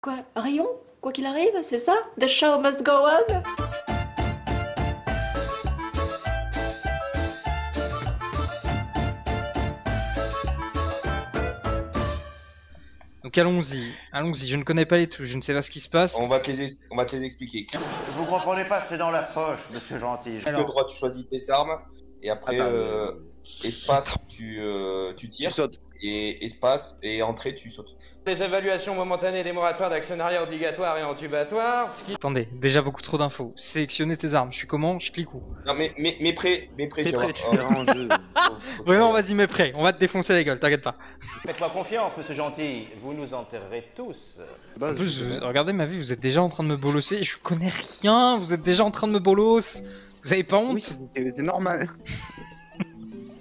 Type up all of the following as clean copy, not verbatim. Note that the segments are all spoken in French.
Quoi? Rayon? Quoi qu'il arrive, c'est ça? The show must go on? Donc allons-y, allons-y, je ne connais pas les touches, je ne sais pas ce qui se passe. On va te les expliquer. Vous comprenez pas, c'est dans la poche, monsieur gentil. Alors, droit, tu choisis tes armes, et après, espace, tu tires, et espace, et entrée, tu sautes. Les évaluations momentanées des moratoires d'actionnariat obligatoire et entubatoire, ce qui... Attendez, déjà beaucoup trop d'infos. Sélectionner tes armes, je suis comment? Je clique où? Non mais prêt, T'es prêt, tu verras en jeu. Vraiment, vas-y, mais prêt, on va te défoncer la gueule, t'inquiète pas. Faites-moi confiance, monsieur gentil, vous nous enterrerez tous. En plus, regardez ma vie, vous êtes déjà en train de me bolosser, je connais rien, vous êtes déjà en train de me bolos. Vous avez pas honte? Oui, c'est normal.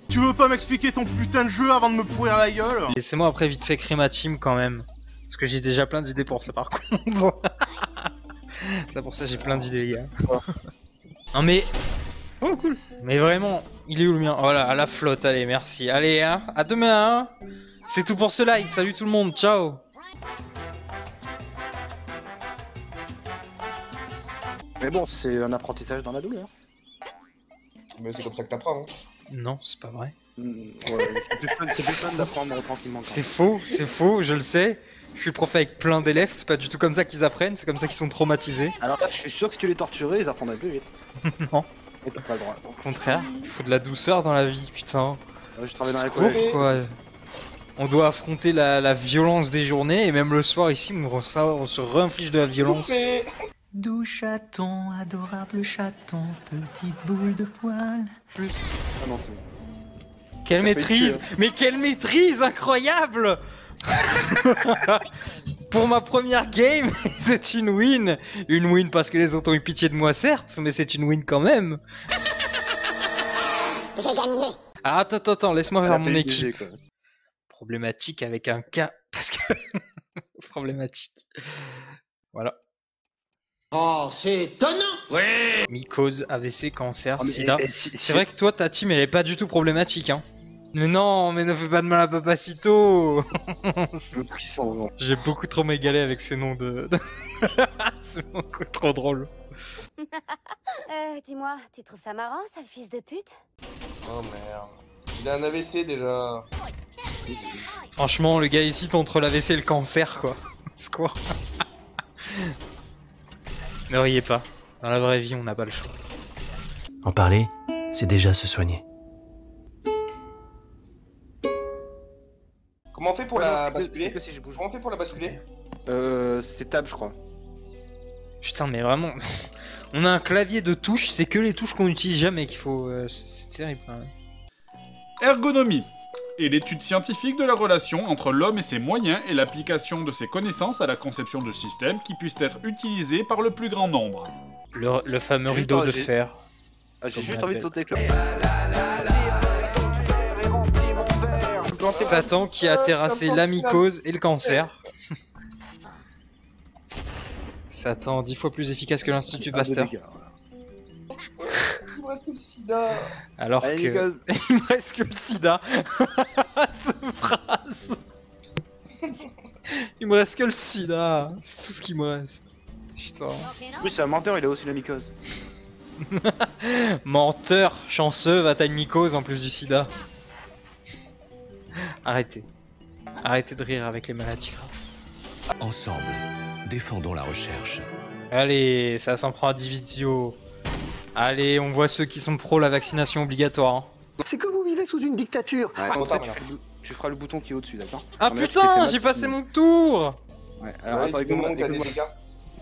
Tu veux pas m'expliquer ton putain de jeu avant de me pourrir la gueule? Laissez-moi après vite fait créer ma team quand même. Parce que j'ai déjà plein d'idées pour ça par contre. Ça pour ça j'ai plein d'idées les gars. Non mais... Oh cool. Mais vraiment, il est où le mien? Voilà, à la flotte, allez merci. Allez hein, à demain hein. C'est tout pour ce live, salut tout le monde, ciao. Mais bon, c'est un apprentissage dans la douleur. Mais c'est comme ça que t'apprends, hein. Non, c'est pas vrai. Ouais, c'est plus fun d'apprendre tranquillement. C'est faux, je le sais. Je suis prof avec plein d'élèves, c'est pas du tout comme ça qu'ils apprennent, c'est comme ça qu'ils sont traumatisés. Alors là, je suis sûr que si tu les torturais, ils apprendraient plus vite. Non. Et t'as pas le droit. Au contraire, il faut de la douceur dans la vie, putain. Je travaille dans la Secours, collège. quoi. On doit affronter la violence des journées, et même le soir ici, on se réinflige de la violence. Doux chaton, adorable chaton, petite boule de poil. Plus. Ah non, c'est bon. Quelle maîtrise! Mais quelle maîtrise incroyable! Pour ma première game, c'est une win! Une win parce que les autres ont eu pitié de moi, certes, mais c'est une win quand même! J'ai gagné! Ah, attends, laisse-moi faire mon PSDG, équipe. quoi. Problématique avec un K, parce que... Problématique. Voilà. Oh, c'est étonnant! Ouais. Mycose, AVC, cancer, sida. Si, C'est vrai que toi, ta team, elle est pas du tout problématique, hein. Mais non, mais ne fais pas de mal à Papacito. J'ai beaucoup trop mégalé avec ces noms de... C'est beaucoup trop drôle. Dis-moi, tu trouves ça marrant, sale fils de pute? Oh merde. Il a un AVC déjà. Franchement, le gars ici, t'es entre l'AVC et le cancer, quoi. C'est quoi? Ne riez pas. Dans la vraie vie, on n'a pas le choix. En parler, c'est déjà se soigner. Comment on fait pour la basculer? Si je bouge. Comment on fait pour la basculer? C'est tab, je crois. Putain, mais vraiment... On a un clavier de touches, c'est que les touches qu'on n'utilise jamais qu'il faut... C'est terrible, quand même. Ergonomie est l'étude scientifique de la relation entre l'homme et ses moyens et l'application de ses connaissances à la conception de systèmes qui puissent être utilisés par le plus grand nombre. Le fameux rideau de fer. Ah, j'ai juste envie de sauter avec le... Satan qui a terrassé la mycose et le cancer. Satan 10 fois plus efficace que l'Institut Pasteur. Il me reste que le sida. Alors allez, que... mycose. Il me reste que le sida. Cette phrase. Il me reste que le sida. C'est tout ce qui me reste. Putain. Oui, c'est un menteur, il a aussi la mycose. Menteur, chanceux, va t'as une mycose en plus du sida. Arrêtez. Arrêtez de rire avec les maladies graves. Ensemble, défendons la recherche. Allez, ça s'en prend à Dividio. Allez, on voit ceux qui sont pro la vaccination obligatoire. Hein. C'est que vous vivez sous une dictature. Ouais, tu feras le bouton qui est au-dessus, d'accord? Ah putain, j'ai passé mon tour. Ouais, alors Ouais, attends, écoute-moi, t'as des écoute-moi. dégâts.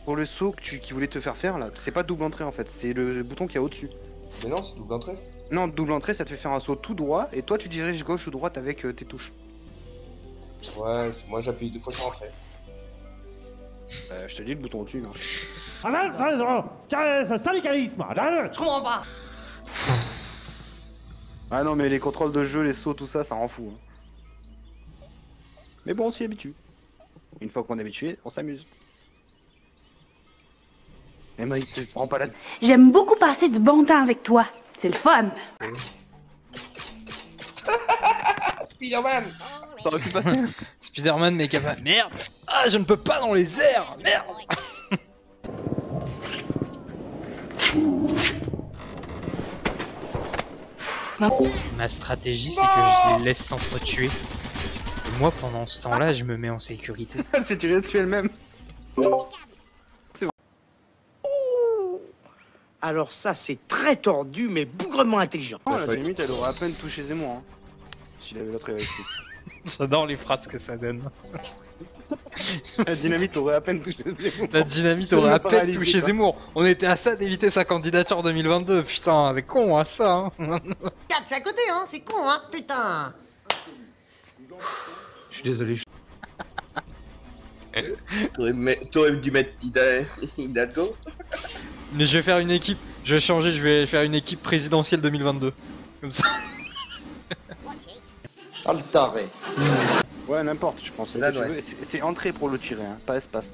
Pour le saut qui voulait te faire faire là, c'est pas double entrée en fait, c'est le bouton qui est au-dessus. Mais non, c'est double entrée. Non, double entrée ça te fait faire un saut tout droit et toi tu diriges gauche ou droite avec tes touches. Ouais, moi j'appuie 2 fois sur entrée. Je te dis le bouton au-dessus. Hein. Ce syndicalisme. Je comprends pas. Ah non mais les contrôles de jeu, les sauts, tout ça, ça rend fou. Hein. Mais bon, on s'y habitue. Une fois qu'on est habitué, on s'amuse. Mais Maïs, tu prends pas la tête. J'aime beaucoup passer du bon temps avec toi. C'est le fun. Spider-Man. T'aurais pu passer? Spider-Man mais capable. Merde. Ah, je ne peux pas dans les airs. Merde. Ma stratégie, c'est que je les laisse s'entretuer. Et moi, pendant ce temps-là, je me mets en sécurité. Elle s'est tirée dessus elle-même. Alors ça, c'est très tordu, mais bougrement intelligent. Oh, la dynamite, elle aurait à peine touché Zemmour. Hein. S'il avait l'autre avec lui. J'adore les phrases que ça donne. La dynamite aurait à peine touché Zemmour. La dynamite aurait à peine touché Zemmour. On était à ça d'éviter sa candidature 2022. Putain, avec con, hein, ça. Hein. Regarde, c'est à côté, hein, c'est con, hein, putain. Je suis désolé. T'aurais dû mettre Hidalgo. Mais je vais faire une équipe. Je vais changer, je vais faire une équipe présidentielle 2022. Comme ça. Ah, le taré. Ouais, n'importe, je pense. Là, Ouais. C'est entrée pour le tirer, hein, pas espace.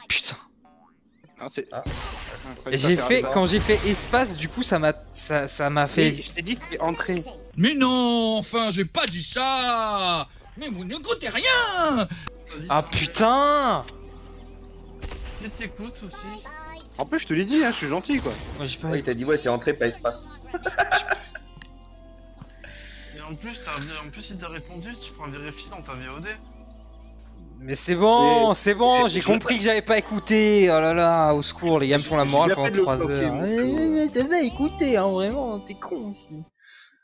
Putain. Non, c'est. Ah. J'ai fait, quand j'ai fait espace, du coup, ça m'a fait. C'est dit que c'est entrée. Mais non, enfin, j'ai pas dit ça. Mais vous n'écoutez rien. Ah putain. Je t'écoute aussi. En plus, je te l'ai dit, hein, je suis gentil quoi. Moi, j'ai pas. Ouais, il t'a dit ouais, c'est entrée, pas espace. Et en plus, il t'a répondu, tu prends vérifier dans ta VOD. Mais c'est bon, j'ai compris que j'avais pas écouté. Oh là là, au secours, les gars me font la morale pendant 3 heures. T'avais écouté, hein, vraiment, t'es con aussi.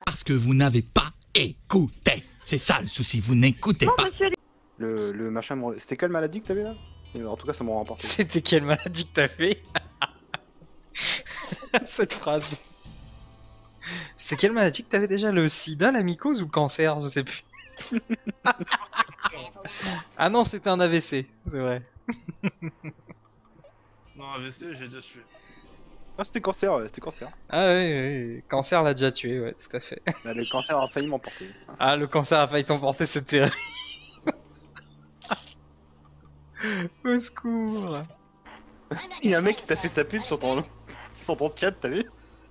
Parce que vous n'avez pas écouté. C'est ça le souci, vous n'écoutez pas. Le machin, c'était quelle maladie que t'avais là? En tout cas, ça m'a remporté. C'était quelle maladie que t'as fait? Cette phrase. C'était quelle maladie que t'avais déjà? Le sida, la mycose ou le cancer? Je sais plus. Ah non, c'était un AVC, c'est vrai. Non, AVC, j'ai déjà tué. Ah, c'était cancer, ouais, c'était cancer. Ah oui, cancer l'a déjà tué, ouais, tout à fait. Bah, le cancer a failli m'emporter. Ah, le cancer a failli t'emporter, c'est terrible. Au secours. Il y a un mec qui t'a fait sa pub sur ton chat, t'as vu?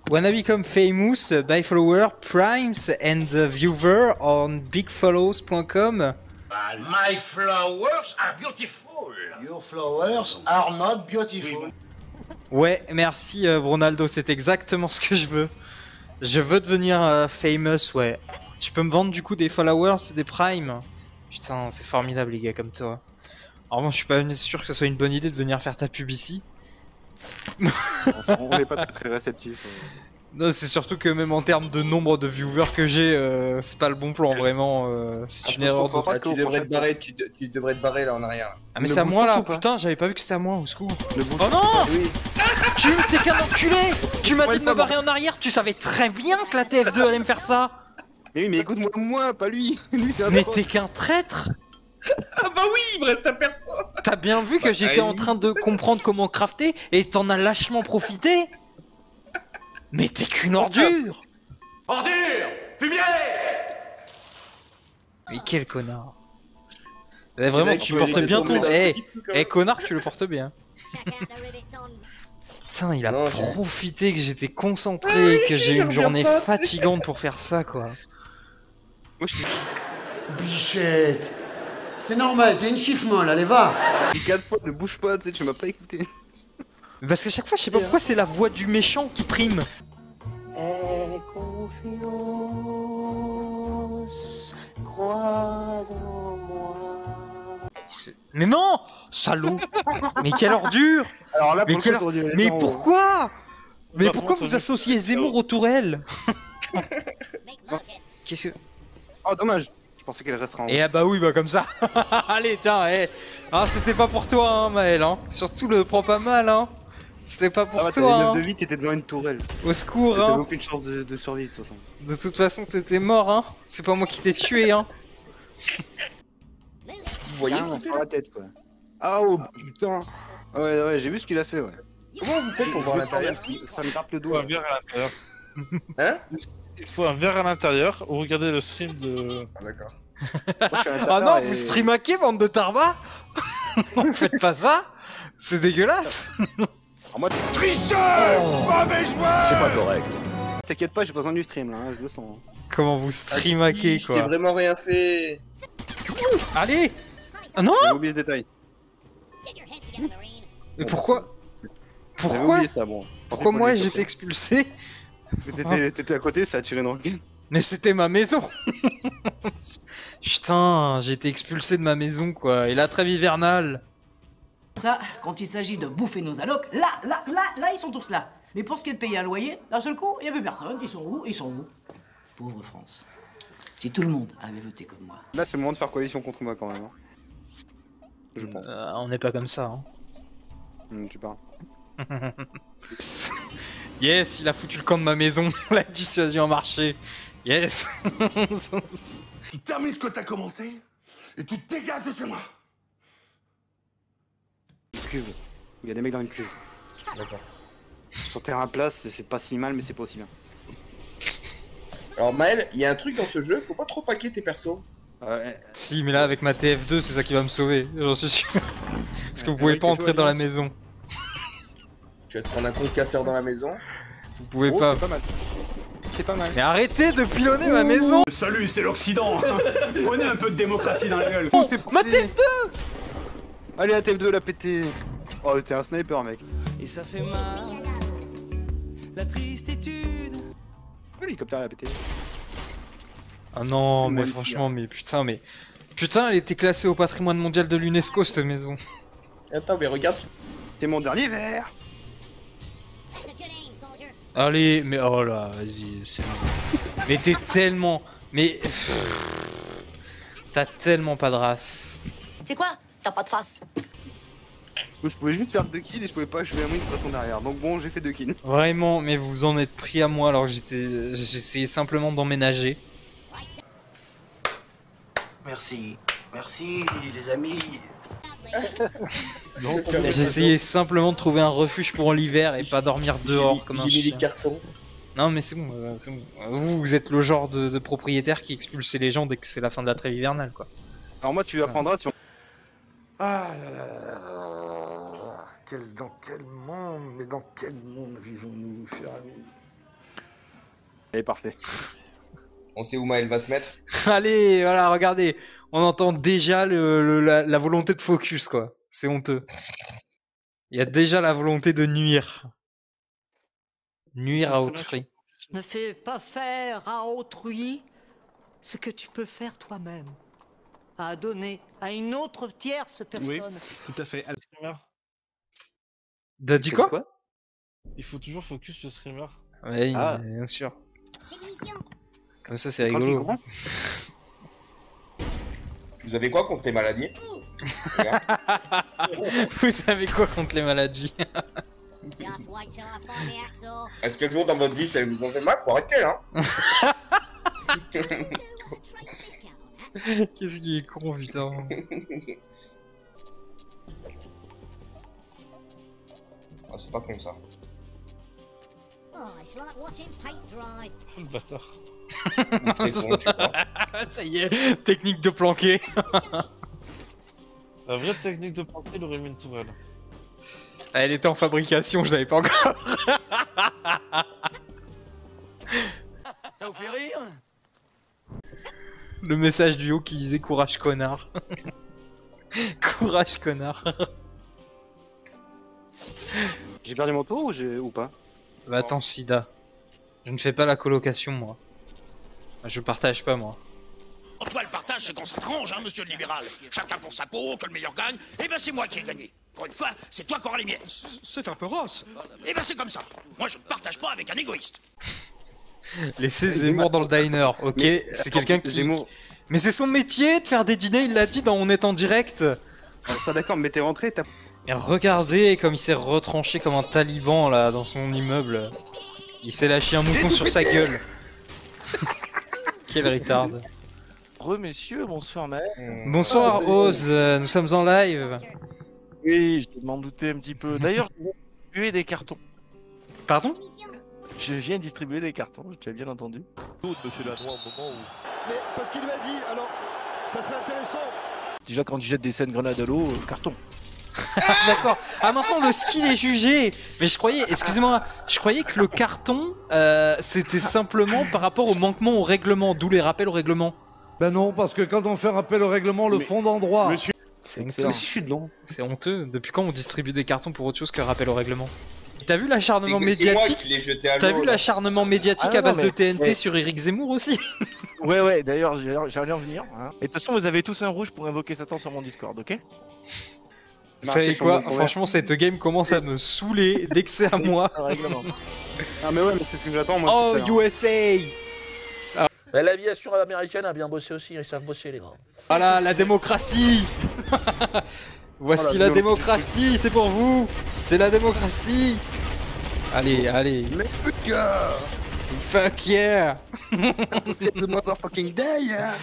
Wanna become famous by follower, primes and viewer on bigfollows.com. My flowers are beautiful. Your flowers are not beautiful. Ouais, merci Ronaldo, c'est exactement ce que je veux. Je veux devenir famous, ouais. Tu peux me vendre du coup des followers et des primes? Putain, c'est formidable les gars comme toi. Alors moi je suis pas sûr que ce soit une bonne idée de venir faire ta pub ici. On est pas très réceptif. Non, c'est surtout que même en termes de nombre de viewers que j'ai, c'est pas le bon plan vraiment. C'est une erreur de... Tu devrais te barrer, tu devrais te barrer là en arrière. Ah mais c'est à moi là, putain, j'avais pas vu que c'était à moi, au secours. Oh non. T'es qu'un enculé. Tu m'as dit de me barrer en arrière, tu savais très bien que la TF2 allait me faire ça. Mais oui, mais écoute-moi, pas lui. Lui c'est un mais t'es qu'un traître. Ah bah oui, il me reste à personne. T'as bien vu que j'étais en train de comprendre comment crafter et t'en as lâchement profité. Mais t'es qu'une ordure. Ordure! Fumier! Mais quel connard. Vraiment, tu portes bien ton... Eh, connard, tu le portes bien. Putain, il a profité que j'étais concentré, que j'ai eu une journée fatigante pour faire ça, quoi. Bichette. C'est normal, t'es une chiffre-molle, allez va. 4 fois, ne bouge pas, tu sais, tu m'as pas écouté. Parce qu'à chaque fois, je sais pas pourquoi c'est la voix du méchant qui prime. Aie confiance, crois en moi. Mais non, salaud. Mais quelle ordure. Alors là, mais pourquoi? Mais pourquoi vous associez Zemmour aux tourelles? Qu'est-ce que... Oh, dommage. Je pensais qu'elle resterait en haut. Et ah bah oui, bah comme ça. Allez, tiens, Ah, c'était pas pour toi, hein, Maël, hein. Surtout le prends pas mal, hein. C'était pas pour toi, hein. 9 de vie, t'étais devant une tourelle. Au secours, T'avais hein. aucune chance de survie, de toute façon. De toute façon, t'étais mort, hein. C'est pas moi qui t'ai tué, hein. Vous voyez ce qu'il fait la tête, quoi. Ah, oh, putain. Ouais, j'ai vu ce qu'il a fait, ouais. Comment vous faites pour voir l'intérieur? Ça me tape le Il faut dos. un verre à l'intérieur. Hein? Il faut un verre à l'intérieur ou regardez le stream de... Ah d'accord. Ah non, vous streamaquez, bande de tarba. Faites pas ça. C'est dégueulasse. Moi, Tricheur, mauvais joueur. c'est pas correct. T'inquiète pas, j'ai pas besoin du stream là, hein, je le sens. Comment vous streamaquez, quoi. J'ai vraiment rien fait. Allez. Ah non! J'ai oublié ce détail. Mais pourquoi? J'avais Pourquoi? oublié ça, bon. Pourquoi moi j'étais expulsé? T'étais à côté, ça a tiré dans le game. Mais c'était ma maison. Putain, j'ai été expulsé de ma maison quoi. Et la trêve hivernale. Ça, quand il s'agit de bouffer nos allocs, là, ils sont tous là. Mais pour ce qui est de payer un loyer, d'un seul coup, il n'y a plus personne. Ils sont où? Ils sont où? Pauvre France. Si tout le monde avait voté comme moi. Là, c'est le moment de faire coalition contre moi quand même. Hein. Je pense. On n'est pas comme ça. Hein. Tu parles. Yes, il a foutu le camp de ma maison. La dissuasion a marché. Yes. Tu termines ce que t'as commencé et tu te dégages de chez moi. Une cuve. Il y a des mecs dans une cuve. D'accord. Sur terrain plat, c'est pas si mal, mais c'est pas aussi bien. Alors Maël, il y a un truc dans ce jeu, faut pas trop paquer tes persos. Si, mais là avec ma TF2, c'est ça qui va me sauver, j'en suis sûr. Parce que vous pouvez pas entrer dans la maison. Tu vas te prendre un con de casseur dans la maison. Vous pouvez pas. C'est pas mal. C'est pas mal. Mais arrêtez de pilonner ma maison. Salut, c'est l'Occident. Prenez un peu de démocratie dans la gueule. Oh, ma TF2. Allez, la TF2, la pété. Oh, t'es un sniper, mec. Et ça fait mal, la tristitude. L'hélicoptère, il a pété. Ah non, mais franchement, mais putain, elle était classée au patrimoine mondial de l'UNESCO cette maison. Attends, mais regarde. C'est mon dernier verre. Allez, mais oh là, vas-y, c'est bon. Mais t'es tellement... Mais... T'as tellement pas de race. C'est quoi? T'as pas de face. Je pouvais juste faire 2 kills et je pouvais pas achever un win de façon derrière. Donc bon, j'ai fait 2 kills. Vraiment, mais vous en êtes pris à moi alors que j'essayais simplement d'emménager. Merci. Merci, les amis. J'essayais simplement de trouver un refuge pour l'hiver et pas dormir dehors comme un chien. J'ai mis des cartons. Non mais c'est bon, c'est bon. Vous êtes le genre de propriétaire qui expulse les gens dès que c'est la fin de la trêve hivernale quoi. Alors moi tu apprendras si on... Ah là là là là. Dans quel monde, mais dans quel monde vivons-nous, cher ami? Allez, parfait. On sait où Maël va se mettre. Allez, voilà, regardez. On entend déjà la volonté de focus, quoi. C'est honteux. Il y a déjà la volonté de nuire. Nuire à autrui. Ne fais pas faire à autrui ce que tu peux faire toi-même. À donner à une autre tierce personne. Oui, tout à fait. T'as dit quoi? Il faut toujours focus le streamer. Oui, bien sûr. Comme ça, c'est rigolo. Vous avez quoi contre les maladies? Vous savez quoi contre les maladies? Est-ce que le jour dans votre vie ça vous en fait mal? Faut arrêter là. Qu'est-ce qui est con, putain. Ah, c'est pas con ça. Le bâtard. Ça y est, technique de planquer. La vraie technique de planquer, il aurait mis une tourelle. Elle était en fabrication, je l'avais pas encore. Ça vous fait rire? Le message du haut qui disait courage connard. Courage connard. J'ai perdu mon tour ou pas? Bah attends, Sida. Je ne fais pas la colocation, moi. Je partage pas, moi. Toi, le partage, c'est quand ça t'arrange, hein, monsieur le libéral. Chacun pour sa peau, que le meilleur gagne. Eh ben, c'est moi qui ai gagné. Pour une fois, c'est toi qui auras les miennes. C'est un peu rose. Eh ben, c'est comme ça. Moi, je ne partage pas avec un égoïste. Laissez Zemmour dans le diner, ok? C'est quelqu'un qui... Zemmour... Mais c'est son métier de faire des dîners, il l'a dit dans On est en direct. Ça d'accord, mais t'es rentré, t'as... Et regardez comme il s'est retranché comme un taliban, là, dans son immeuble. Il s'est lâché un mouton sur sa gueule. Quel retard. Messieurs, bonsoir Maël. Bonsoir Oz, nous sommes en live. Oui, je m'en doutais un petit peu. D'ailleurs, je viens distribuer des cartons. Pardon? Je viens distribuer des cartons, tu as bien entendu. Monsieur Lanois, au moment où... Mais parce qu'il m'a dit, alors, ça serait intéressant. Déjà quand tu jettes des scènes grenades à l'eau, carton. D'accord. Ah maintenant le skill est jugé. Mais je croyais, excusez-moi, je croyais que le carton, c'était simplement par rapport au manquement au règlement, d'où les rappels au règlement. Ben non, parce que quand on fait rappel au règlement, le fond d'endroit C'est excellent. honteux. Si je suis dedans. C'est honteux. Depuis quand on distribue des cartons pour autre chose que rappel au règlement? T'as vu l'acharnement C'est moi médiatique? qui l'ai jeté à T'as l'eau, vu là. l'acharnement médiatique Ah non, à base mais- de TNT mais- sur Éric Zemmour aussi? Ouais, d'ailleurs, j'allais en venir. Hein. Et de toute façon, vous avez tous un rouge pour invoquer Satan sur mon Discord, ok? Vous savez quoi? Franchement, cette game commence à me saouler dès que c'est à moi. Un règlement. Ah, mais ouais, mais c'est ce que j'attends, moi. Oh, tout à l'heure. USA! Mais l'aviation américaine a bien bossé aussi, ils savent bosser les gars. Voilà, la démocratie! Voici Oh, la violence. démocratie, c'est pour vous! C'est la démocratie! Allez, allez! Fuck yeah! C'est the motherfucking day, hein.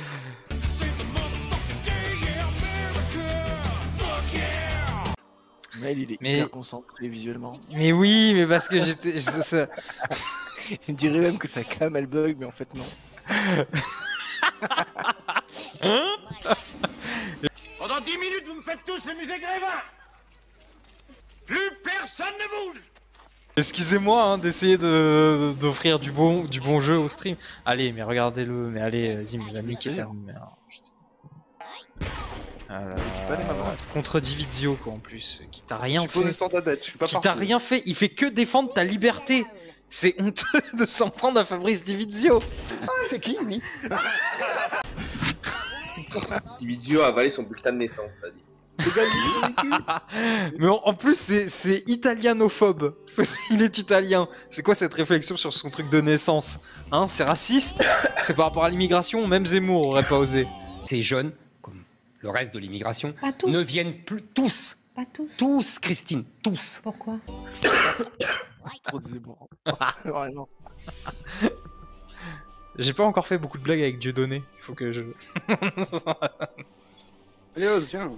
Maël, il est hyper concentré visuellement. Mais oui, mais parce que j'étais... ça- Il dirait même que sa cam elle bug, mais en fait non. Pendant 10 minutes, vous me faites tous le musée Grévin. Plus personne ne bouge. Excusez-moi hein, d'essayer d'offrir du bon jeu au stream. Allez, mais regardez-le, mais allez, Zim, il va niquer ta mère. Contre Dividio quoi en plus, qui t'a rien Je suis posé fait. sur ta tête, je suis pas Qui t'a parti. rien fait, il fait que défendre ta liberté. C'est honteux de s'en prendre à Fabrice Dividio. Ah, c'est qui, lui? Dividio a avalé son bulletin de naissance, ça dit. Mais en plus c'est italianophobe. Il est italien. C'est quoi cette réflexion sur son truc de naissance? Hein, c'est raciste? C'est par rapport à l'immigration? Même Zemmour aurait pas osé. Ces jeunes, comme le reste de l'immigration, Pas tous. ne viennent plus tous. Pas tous. Tous, Christine, tous. Pourquoi? Trop de Zemmour. Vraiment. J'ai pas encore fait beaucoup de blagues avec Dieudonné. Il faut que je... Allez, Oz, viens.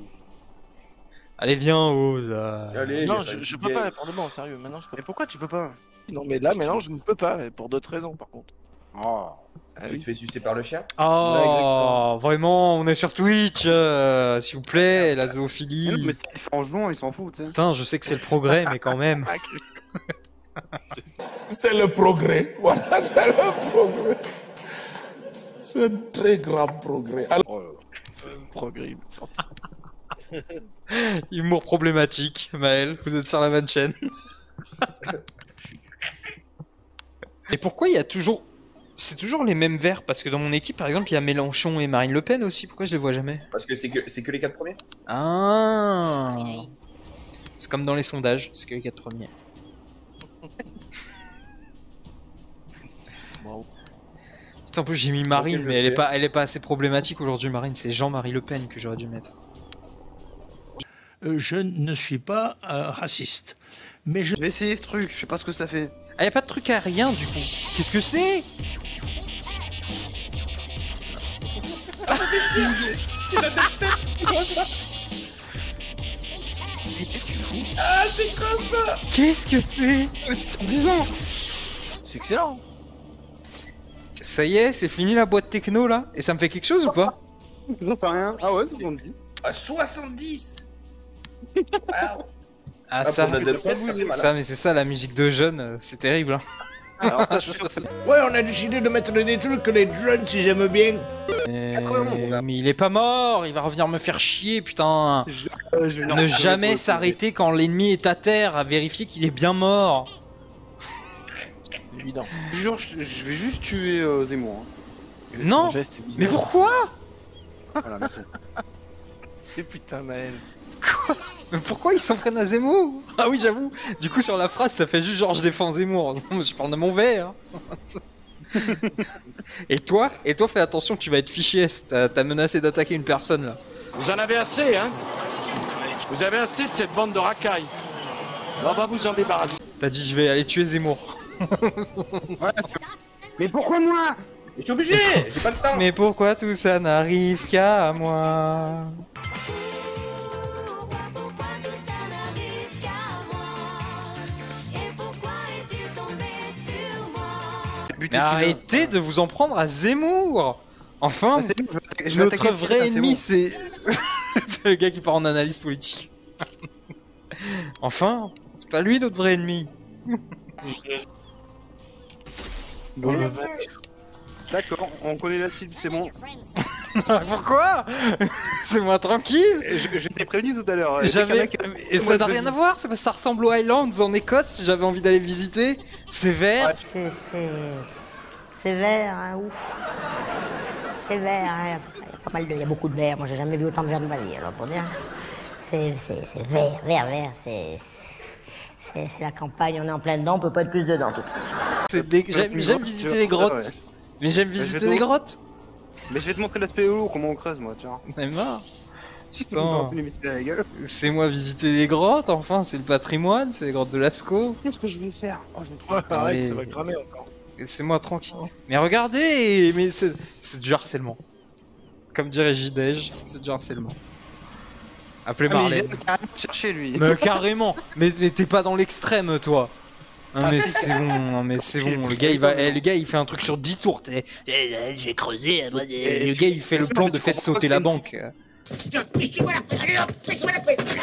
Allez, viens, Oz. Allez, Non, il y a pas je de peux gay. pas répondre moi, sérieux. Maintenant, je peux Mais pourquoi tu peux pas? Non, mais là, maintenant, je ne peux pas, pour d'autres raisons, par contre. Oh. Ah Tu oui. te fais sucer par le chien? Ouais, Oh, exactement. vraiment, on est sur Twitch, s'il vous plaît, la zoophilie. Mais non, mais ça, il fait en genou, il s'en fout, tu sais. Putain, je sais que c'est le progrès, mais quand même. C'est le progrès. Voilà, c'est le progrès. C'est un très grand progrès. Alors, C'est un progrès, il me semble. Humour problématique, Maël, vous êtes sur la bonne chaîne. Et pourquoi il y a toujours... C'est toujours les mêmes verts, parce que dans mon équipe, par exemple, il y a Mélenchon et Marine Le Pen aussi, pourquoi je les vois jamais? Parce que c'est que les 4 premiers. Ah. C'est comme dans les sondages, c'est que les 4 premiers. Wow. Putain, en plus j'ai mis Marine, Ok, je mais sais. elle est pas assez problématique aujourd'hui, Marine, c'est Jean-Marie Le Pen que j'aurais dû mettre. Je ne suis pas raciste. Mais je vais essayer ce truc, je sais pas ce que ça fait. Ah, y a pas de truc à rien du coup. Qu'est-ce que c'est? Ah, c'est quoi ça? Qu'est-ce que c'est? 10 ans. C'est excellent. Ça y est, c'est fini la boîte techno là? Et ça me fait quelque chose ou pas? J'en sais rien. Ah ouais, 70. Ah, 70. Ah, Ah, ça, pour notre dubstep, ça fait mal, ça, hein. mais c'est ça la musique de jeunes, c'est terrible. Hein. Ouais, on a décidé de mettre des trucs que les jeunes, si j'aime bien. Mais il est pas mort, il va revenir me faire chier, putain. Je Ne jamais s'arrêter quand l'ennemi est à terre, à vérifier qu'il est bien mort. Évident. Je jure, je vais juste tuer Zemmour. Hein. Non, Ton geste est mais bizarre. pourquoi? Voilà, merci. C'est putain Maël. Mais pourquoi ils s'en prennent à Zemmour? Ah oui, j'avoue. Du coup, sur la phrase, ça fait juste genre je défends Zemmour. Non, mais je parle de mon verre. Et toi, fais attention, tu vas être fiché S. T'as menacé d'attaquer une personne là. Vous en avez assez, hein? Vous avez assez de cette bande de racailles. On va vous en débarrasser. T'as dit je vais aller tuer Zemmour. Mais pourquoi moi? Je suis obligé, j'ai pas le temps. Mais pourquoi tout ça n'arrive qu'à moi? Mais arrêtez de vous en prendre à Zemmour. Enfin, Ah, c'est bon, je vais notre attaquer vrai Cyril, ennemi, c'est c'est le gars qui part en analyse politique. Enfin, c'est pas lui notre vrai ennemi. Bon, d'accord, on connaît la cible, c'est bon. Pourquoi? C'est moi tranquille. Je t'ai prévenu tout à l'heure. Et ça n'a rien à voir, c'est parce que ça ressemble aux Highlands en Écosse, si j'avais envie d'aller visiter. C'est vert. Ouais, c'est vert, hein, ouf. C'est vert, hein. Il y a beaucoup de verre. Moi, j'ai jamais vu autant de verre de ma vie. Alors, pour dire, c'est vert. C'est la campagne, on est en plein dedans, on peut pas être plus dedans, de toute façon. J'aime visiter les grottes. Mais j'aime visiter les grottes. Mais je vais te montrer l'aspect haut, comment on creuse, moi, tiens. J'en ai marre. Putain. C'est moi visiter les grottes, enfin, c'est le patrimoine, c'est les grottes de Lascaux. Qu'est-ce que je vais faire? Oh, je vais te arrête, ça va cramer encore. Laissez-moi tranquille. Mais regardez, mais c'est du harcèlement. Comme dirait J-Dej, c'est du harcèlement. Appelez Marlène. Il vient chercher lui. Mais carrément. Mais t'es pas dans l'extrême, toi. Non mais c'est bon, non mais c'est bon. Le gars il fait un truc sur 10 tours. J'ai creusé. Le gars il fait le plan de fait sauter la banque. Fiche-moi la paix, allez hop, fiche-moi la paix. Pourquoi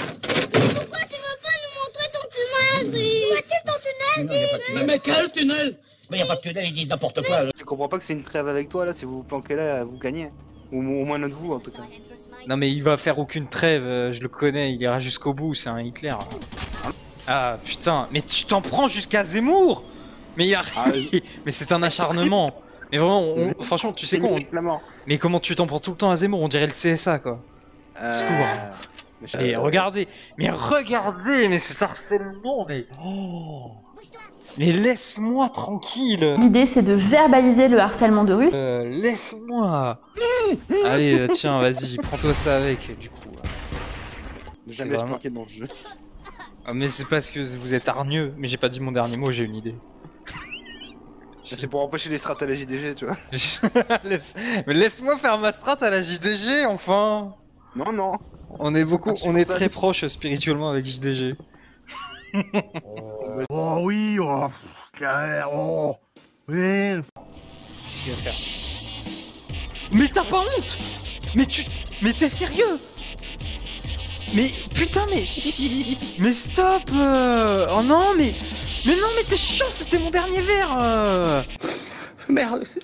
tu veux pas nous montrer ton tunnel, Où est-il ton tunnel, Mais quel tunnel? Mais y a pas de tunnel, ils disent n'importe quoi. Je comprends pas que c'est une trêve avec toi là, si vous vous planquez là, vous gagnez. Ou au moins notre vous en tout cas. Non mais il va faire aucune trêve, je le connais, il ira jusqu'au bout, c'est un Hitler. Ah putain, mais tu t'en prends jusqu'à Zemmour. Mais il a... mais c'est un acharnement. Mais vraiment, franchement, tu sais quoi Mais comment tu t'en prends tout le temps à Zemmour? On dirait le CSA quoi. Secours. Et regardez, mais c'est harcèlement, mais... Oh. Mais laisse-moi tranquille. L'idée c'est de verbaliser le harcèlement de rue. Laisse-moi. Allez, tiens, vas-y, prends-toi ça avec, du coup. Jamais vraiment... planqué dans le jeu. Ah, mais c'est parce que vous êtes hargneux, mais j'ai pas dit mon dernier mot, j'ai une idée. C'est pour empêcher les strats à la JDG, tu vois. Mais laisse-moi faire ma strat à la JDG, enfin. Non. On est très proches spirituellement avec JDG. Oh oui, oh, clair, oh, oui. Qu'est-ce qu'il va faire? Mais t'as pas honte? Mais t'es sérieux? Mais putain, mais stop! Oh non, mais non, mais t'es chiant, c'était mon dernier verre! Merde, c'est...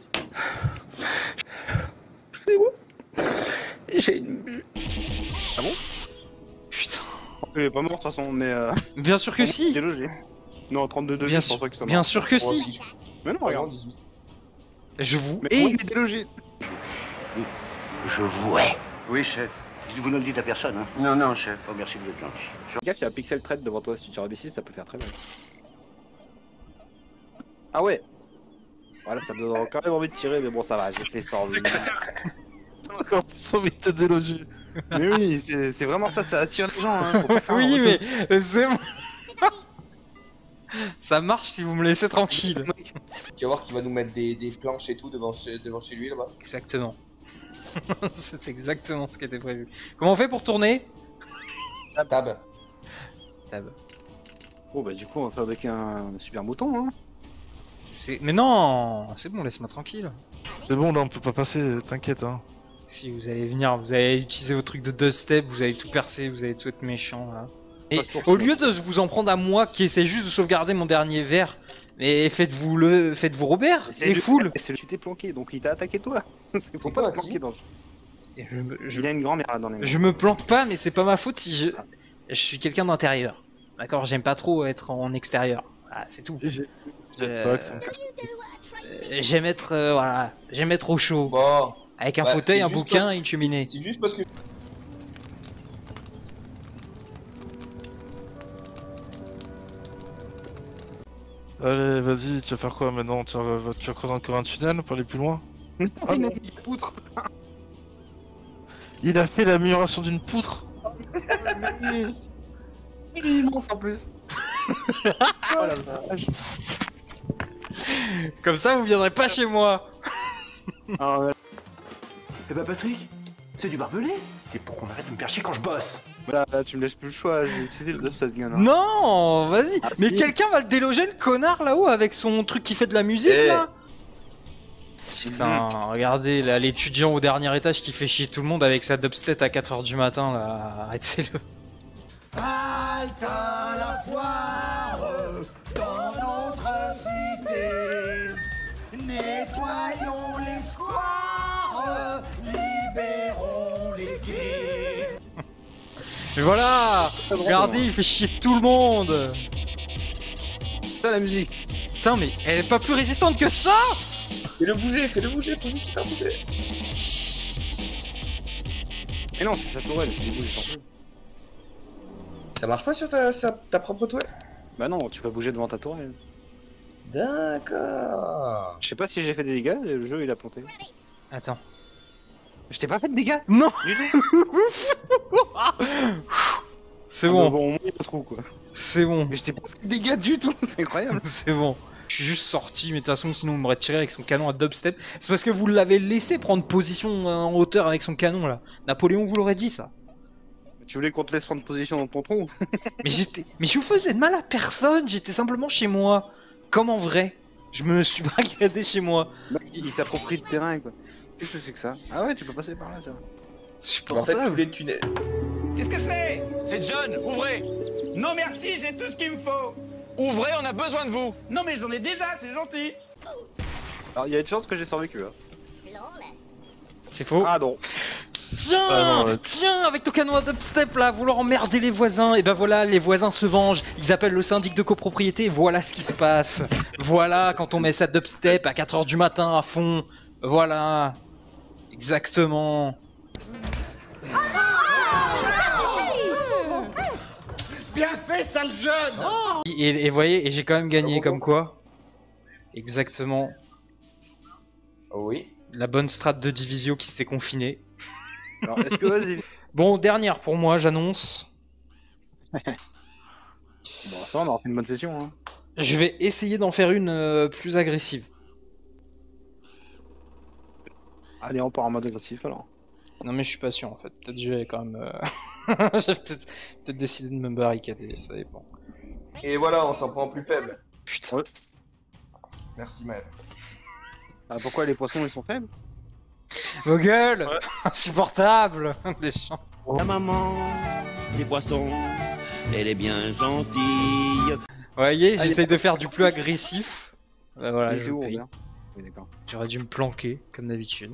Excusez-moi. J'ai une... Ah bon? Putain. Il est pas mort de toute façon, mais Bien sûr que si! Délogé. Non, 32 degrés, je pense pas que ça marche. Bien sûr que si! Mais non, regarde, 18. Je vous hais! Mais délogé! Je vous hais! Oui, chef. Vous ne le dites à personne, hein? Non, chef. Oh, merci, vous êtes gentil. Regarde, il y a un pixel trait devant toi, si tu tires des 6, ça peut faire très mal. Ah ouais! Voilà, ça me donne quand même envie de tirer, mais bon, ça va, j'ai fait sans envie. Encore plus envie de te déloger. Mais oui, c'est vraiment ça, ça attire les gens, hein. Oui, mais c'est bon. Ça marche si vous me laissez tranquille. Tu vas voir qu'il va nous mettre des planches et tout devant chez lui là-bas. Exactement. C'est exactement ce qui était prévu. Comment on fait pour tourner? Tab. Oh bah du coup on va fabriquer un super mouton, hein. Mais non, c'est bon, laisse-moi tranquille. C'est bon, là on peut pas passer, t'inquiète, hein. Si vous allez venir, vous allez utiliser vos trucs de dustep, vous allez tout percer, vous allez tout être méchant là. Et au lieu de vous en prendre à moi qui essaie juste de sauvegarder mon dernier verre, mais faites-vous Robert, c'est full. Tu t'es planqué, donc il t'a attaqué toi. Faut pas te planquer dans le jeu. Il a une grand-mère là dans les mains. Je me planque pas, mais c'est pas ma faute si je suis quelqu'un d'intérieur. D'accord, j'aime pas trop être en extérieur. Voilà, c'est tout. J'aime être au chaud. Bon. Avec un fauteuil, un bouquin et une cheminée. C'est juste parce que... Allez, vas-y, tu vas faire quoi maintenant? Tu vas creuser encore un tunnel pour aller plus loin? Ah non, il a poutre. Il a fait l'amélioration d'une poutre. Il est immense en plus. Oh la vache. Comme ça, vous viendrez pas chez moi. Eh bah Patrick, c'est du barbelé. C'est pour qu'on arrête de me faire chier quand je bosse. Là, tu me laisses plus le choix, j'ai utilisé le dubstep gun. Non, vas-y. Mais si. quelqu'un va le déloger, le connard là-haut, avec son truc qui fait de la musique là. Putain, regardez là, l'étudiant au dernier étage qui fait chier tout le monde avec sa dubstep à 4h du matin là. Arrêtez-le. Halte à la foire dans notre cité. Nettoyons les squares. Mais voilà. Regardez, il fait chier tout le monde. Putain, la musique. Putain, mais elle est pas plus résistante que ça. Fais-le bouger, faut juste faire bouger. Mais non, c'est sa tourelle, c'est bouger sans plus. Ça marche pas sur ta propre toile? Bah non, tu vas bouger devant ta tourelle. D'accord. Je sais pas si j'ai fait des dégâts, le jeu il a planté. Attends. Je t'ai pas fait de dégâts? Non. Du tout. C'est bon. Bon, au moins il y a trop quoi. C'est bon. Mais je t'ai pas fait de dégâts du tout, c'est incroyable. C'est bon. Je suis juste sorti, mais de toute façon, sinon, il m'aurait tiré avec son canon à dubstep. C'est parce que vous l'avez laissé prendre position en hauteur avec son canon là. Napoléon vous l'aurait dit ça. Tu voulais qu'on te laisse prendre position dans ton tronc? Mais je vous faisais de mal à personne, j'étais simplement chez moi. Comme en vrai. Je me suis barricadé chez moi. Il s'approprie le terrain quoi. Qu'est-ce que c'est que ça? Ah ouais, tu peux passer par là, ça. En fait, tous les tunnels. Qu'est-ce que c'est? C'est John, ouvrez. Non merci, j'ai tout ce qu'il me faut. Ouvrez, on a besoin de vous. Non mais j'en ai déjà, c'est gentil. Alors il y a une chance que j'ai survécu hein. C'est faux. Ah non. Tiens, tiens, avec ton canon à dubstep là, vouloir emmerder les voisins. Et ben voilà, les voisins se vengent. Ils appellent le syndic de copropriété. Voilà ce qui se passe. Voilà, quand on met ça dubstep à 4 h du matin à fond. Voilà. Exactement. Bien fait, sale jeune. Et voyez, et j'ai quand même gagné, comme quoi. Exactement. Oui. La bonne strat de Divisio qui s'était confinée. Alors, est-ce que vas-y. Bon, dernière pour moi, j'annonce. Bon, ça, on aura fait une bonne session. Hein. Je vais essayer d'en faire une plus agressive. Allez, on part en mode agressif alors. Non, mais je suis pas sûr en fait. Peut-être je vais quand même. J'ai peut-être décidé de me barricader, ça dépend. Et voilà, on s'en prend plus faible. Putain. Ouais. Merci, Maël. Ah, pourquoi les poissons ils sont faibles? Vos gueules, insupportable. Des champs. La maman des poissons, elle est bien gentille. Voyez, j'essaye de faire du plus agressif. Voilà, je oui, j'aurais dû me planquer, comme d'habitude.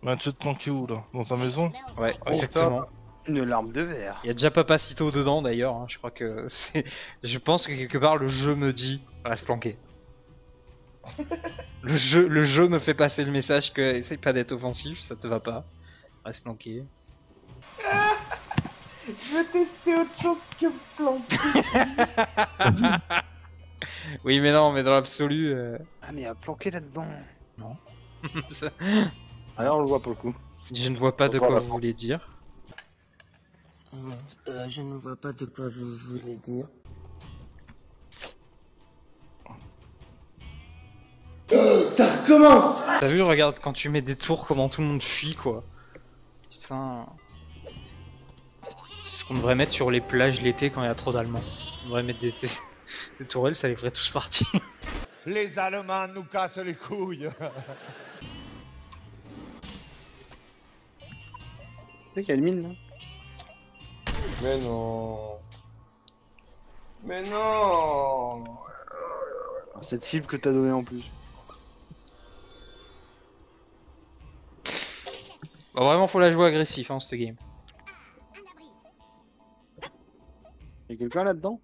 Bah, tu te planquer où là? Dans ta maison? Ouais, exactement. Une larme de verre. Il y a déjà Papacito dedans d'ailleurs, hein. Je crois que c'est. Je pense que quelque part le jeu me dit reste planqué. le jeu me fait passer le message que essaye pas d'être offensif, ça te va pas. Reste planqué. Je veux tester autre chose que planquer. Oui, mais non, mais dans l'absolu. Ah, mais il y a planqué là-dedans. Non. Alors on le voit pour le coup. Je ne vois pas de quoi vous voulez dire. Je ne vois pas de quoi vous voulez dire. Ça recommence! T'as vu, regarde, quand tu mets des tours, comment tout le monde fuit, quoi. Putain. C'est ce qu'on devrait mettre sur les plages l'été quand il y a trop d'Allemands. On devrait mettre des tourelles, ça les ferait tous partir. Les Allemands nous cassent les couilles. Tu sais qu'il y a une mine là? Mais non. Mais non. Cette cible que t'as donnée en plus. Bah, vraiment, faut la jouer agressif, hein, cette game. Y'a quelqu'un là-dedans?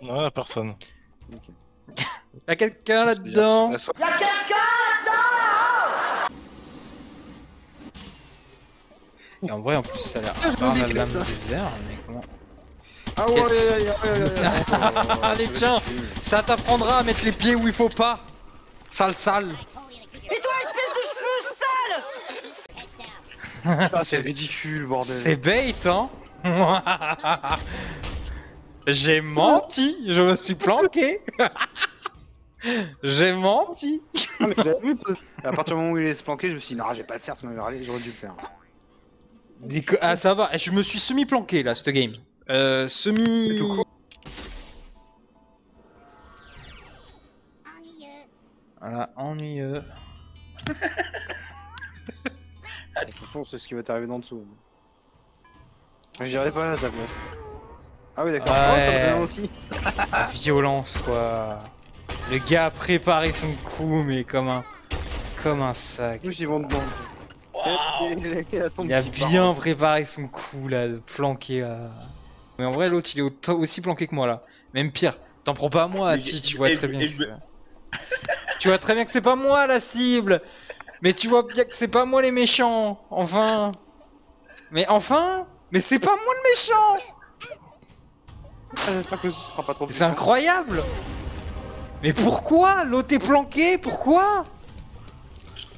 Non, y'a personne. Ok. Y'a quelqu'un là-dedans? Y'a quelqu'un là-dedans! Et en vrai, en plus, ça a l'air infernal lame de verre, mais comment. Ah ouais, Allez, tiens, ça t'apprendra à mettre les pieds où il faut pas. Sale, sale. Et toi, espèce de cheveux sales! Ah, c'est ridicule, bordel. C'est bait, hein. J'ai menti, je me suis planqué. J'ai menti. Ah, mais je l'avais vu. À partir du moment où il est se planquer, je me suis dit, non, je vais pas le faire, ça m'avait râlé, j'aurais dû le faire. Ah, ça va, je me suis semi-planqué là, cette game. Semi. Voilà, ennuyeux. De toute façon, c'est ce qui va t'arriver dans dessous. J'irai pas là à ta place. Ah oui, d'accord. Ouais. Oh, aussi. La violence, quoi. Le gars a préparé son coup, mais comme un sac. Nous, ils vont dedans. Oh, Il a bien préparé son coup là, de planquer là. Mais en vrai, l'autre il est aussi planqué que moi là. Même pire, t'en prends pas à moi, tu vois très bien. Tu vois très bien que c'est pas moi la cible. Mais tu vois bien que c'est pas moi les méchants. Enfin. Mais enfin. Mais c'est pas moi le méchant. J'espère que ce sera pas trop. C'est incroyable. Mais pourquoi? L'autre est planqué, pourquoi?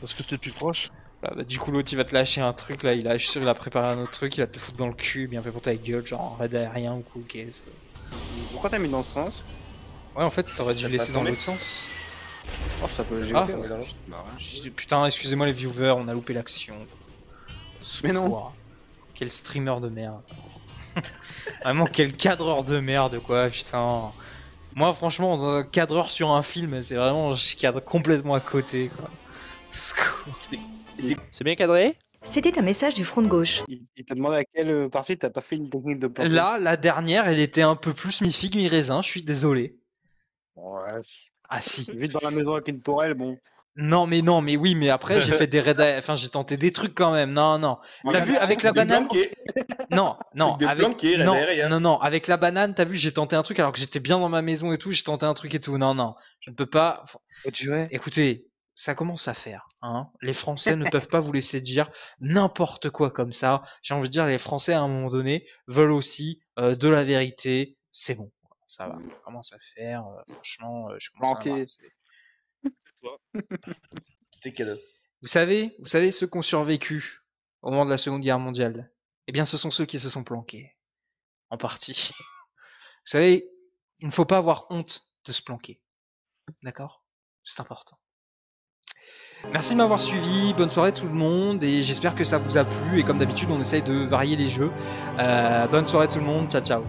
Parce que t'es plus proche. Bah, du coup l'autre il va te lâcher un truc là, je suis sûr il a préparé un autre truc, il va te le foutre dans le cul, bien fait pour ta gueule, genre en raid aérien ou quoi, qu'est-ce. Pourquoi t'as mis dans ce sens? Ouais en fait t'aurais dû laisser dans l'autre sens. Oh ça peut Ah, putain excusez-moi les viewers, on a loupé l'action. Mais non. Quel streamer de merde. Vraiment quel cadreur de merde quoi, putain. Moi franchement cadreur sur un film c'est vraiment, je cadre complètement à côté quoi. C'est bien cadré? C'était un message du front de gauche. Il t'a demandé à quelle partie t'as pas fait une technique de planquer. Là, la dernière, elle était un peu plus mi-figue, mi-raisin, je suis désolé. Ouais. Ah si. Vite dans la maison avec une tourelle, bon. Non mais oui, mais après j'ai fait des raids, enfin j'ai tenté des trucs quand même, non. T'as vu avec la banane? Non, avec la banane, t'as vu, j'ai tenté un truc alors que j'étais bien dans ma maison et tout, j'ai tenté un truc et tout, non, je ne peux pas... Écoutez... Ça commence à faire, hein. Les Français ne peuvent pas vous laisser dire n'importe quoi comme ça. J'ai envie de dire, les Français à un moment donné veulent aussi de la vérité. C'est bon, ça va. Ça commence à faire. Franchement, je commence à m'embarrasser. C'est cadeau. Vous savez ceux qui ont survécu au moment de la Seconde Guerre mondiale. Eh bien, ce sont ceux qui se sont planqués, en partie. Vous savez, il ne faut pas avoir honte de se planquer, d'accord? C'est important. Merci de m'avoir suivi, bonne soirée tout le monde et j'espère que ça vous a plu et comme d'habitude on essaye de varier les jeux. Bonne soirée tout le monde, ciao ciao.